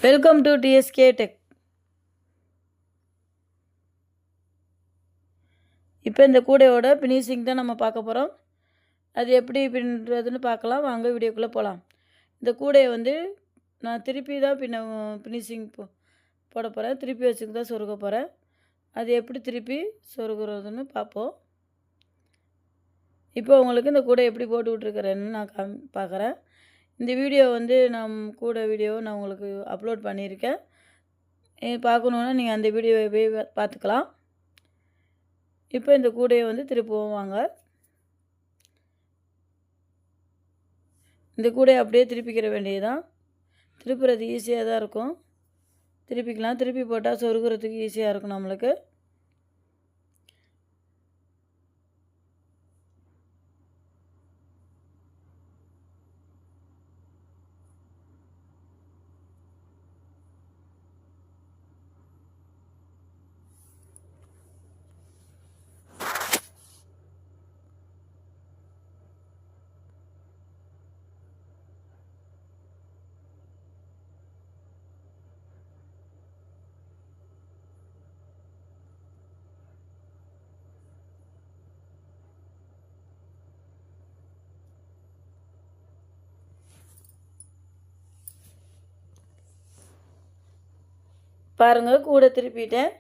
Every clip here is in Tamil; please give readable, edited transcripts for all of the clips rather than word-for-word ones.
Welcome to TSK tech. இப்போ இந்த கூடையோட ஃபினிஷிங் தான் நம்ம பார்க்க போகிறோம். அது எப்படி பின்னுறதுன்னு பார்க்கலாம். வாங்க வீடியோக்குள்ளே போகலாம். இந்த கூடையை வந்து நான் திருப்பி தான் ஃபினிஷிங் போட போகிறேன். திருப்பி வச்சுக்கு தான் சொருக போகிறேன். அது எப்படி திருப்பி சொருகிறதுன்னு பார்ப்போம். இப்போ உங்களுக்கு இந்த கூடை எப்படி போட்டு விட்ருக்கிறேன்னு நான் பார்க்குறேன். இந்த வீடியோ வந்து கூடை வீடியோ நான் உங்களுக்கு அப்லோட் பண்ணியிருக்கேன். பார்க்கணுன்னா நீங்கள் அந்த வீடியோவை போய் பார்த்துக்கலாம். இப்போ இந்த கூடையை வந்து திருப்புவோம் வாங்க. இந்த கூடையை அப்படியே திருப்பிக்கிற வேண்டியதுதான். திருப்புறது ஈஸியாக தான் இருக்கும். திருப்பிக்கலாம். திருப்பி போட்டால் சொருகிறதுக்கு ஈஸியாக இருக்கும் நம்மளுக்கு. பாருங்கள், கூடை திருப்பிட்டேன்.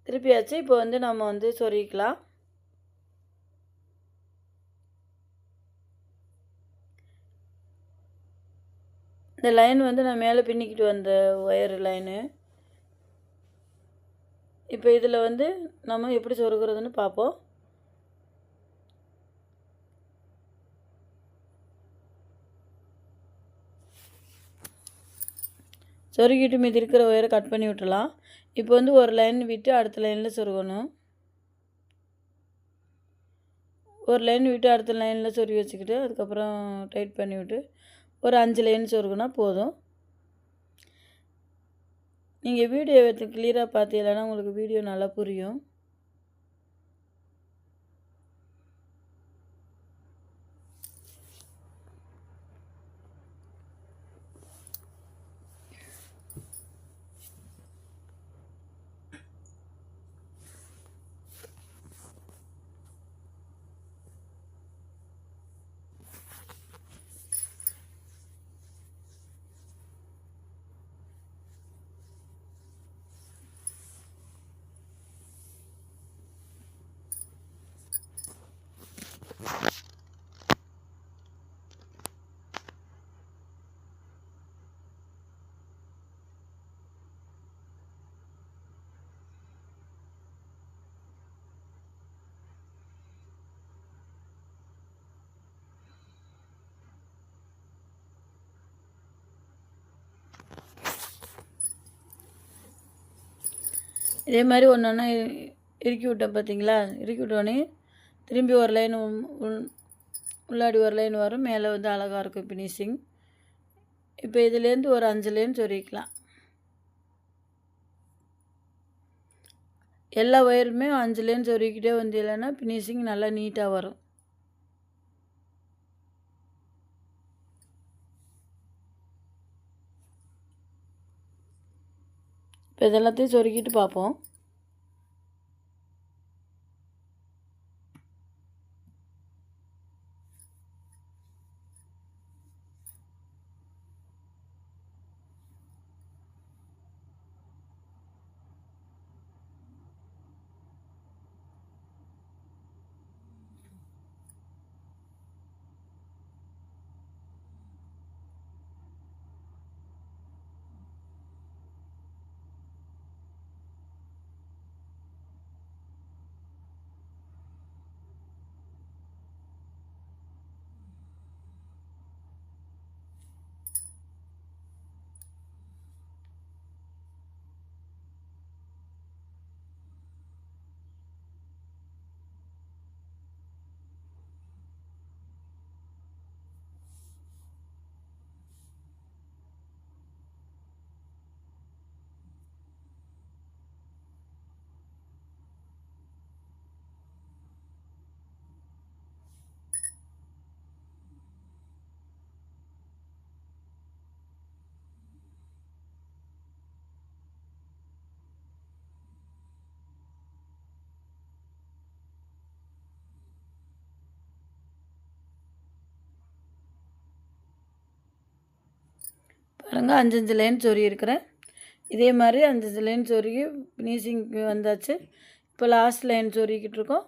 திருப்பியாச்சு. இப்போ வந்து நம்ம வந்து சொருகிக்கலாம். இந்த லைன் வந்து நான் மேலே பின்னிக்கிட்டு வந்த ஒயர் லைனு. இப்போ இதில் வந்து நம்ம எப்படி சொருகிறதுன்னு பார்ப்போம். சொருகிட்டு மீதி இருக்கிற ஒயரை கட் பண்ணி விட்டுலாம். இப்போ வந்து ஒரு லைன் விட்டு அடுத்த லைனில் சொருகணும். ஒரு லைன் விட்டு அடுத்த லைனில் சொருகி வச்சுக்கிட்டு அதுக்கப்புறம் டைட் பண்ணி விட்டு ஒரு 5 லைன் சொருகுனா போதும். நீங்கள் வீடியோ கிளியராக பார்த்தீங்கன்னா உங்களுக்கு வீடியோ நல்லா புரியும். இதே மாதிரி ஒன்று ஒன்றா இறுக்கி விட்டேன் பார்த்தீங்களா? இறுக்கி விட்டோடனே திரும்பி ஒரு லைன் உள்ளாடி ஒரு லைன் வரும். மேலே வந்து அழகாக இருக்கும் ஃபினிஷிங். இப்போ இதுலேருந்து ஒரு 5 லைன் சொருகிக்கலாம். எல்லா ஒயருமே 5 லைன் சொருகிக்கிட்டே வந்து இல்லைன்னா ஃபினிஷிங் நல்லா நீட்டாக வரும். இப்போ இதெல்லாத்தையும் சொருகிட்டு பார்ப்போம். பாருங்கள் 5 லைன் சொருகியிருக்கிறேன். இதே மாதிரி 5 லைன் சொருகி ஃபினிஷிங்க்கு வந்தாச்சு. இப்போ லாஸ்ட் லைன் சொருகிக்கிட்டு இருக்கோம்.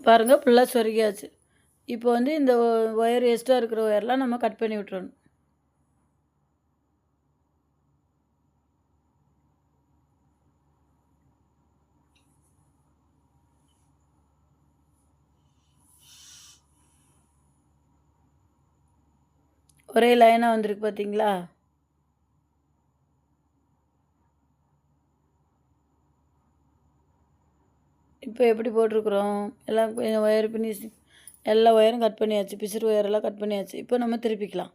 பாருங்கள் ஃபுல்லாக சொருகியாச்சு. இப்போ வந்து இந்த ஒயர் எக்ஸ்ட்ரா இருக்கிற ஒயர்லாம் நம்ம கட் பண்ணி விட்டுறணும். ஒரே லைனாக வந்திருக்கு பார்த்தீங்களா? இப்போ எப்படி போட்டிருக்குறோம் எல்லாம் ஒயர் ஃபினிஷிங் எல்லா ஒயரும் கட் பண்ணியாச்சு. பிசிறு ஒயரெல்லாம் கட் பண்ணியாச்சு. இப்போ நம்ம திருப்பிக்கலாம்.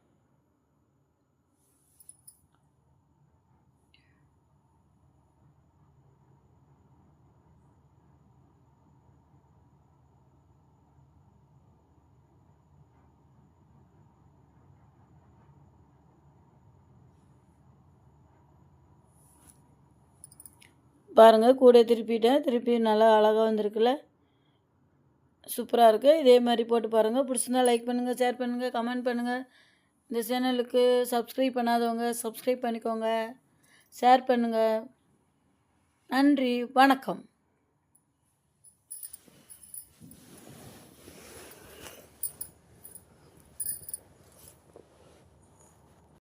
பாருங்கள் கூட திருப்பிட்டேன். திருப்பி நல்லா அழகாக வந்திருக்குல்ல, சூப்பராக இருக்குது. இதே மாதிரி போட்டு பாருங்கள். பிடிச்சிருந்தா லைக் பண்ணுங்கள், ஷேர் பண்ணுங்கள், கமெண்ட் பண்ணுங்கள். இந்த சேனலுக்கு சப்ஸ்கிரைப் பண்ணாதவங்க சப்ஸ்கிரைப் பண்ணிக்கோங்க, ஷேர் பண்ணுங்கள். நன்றி, வணக்கம்.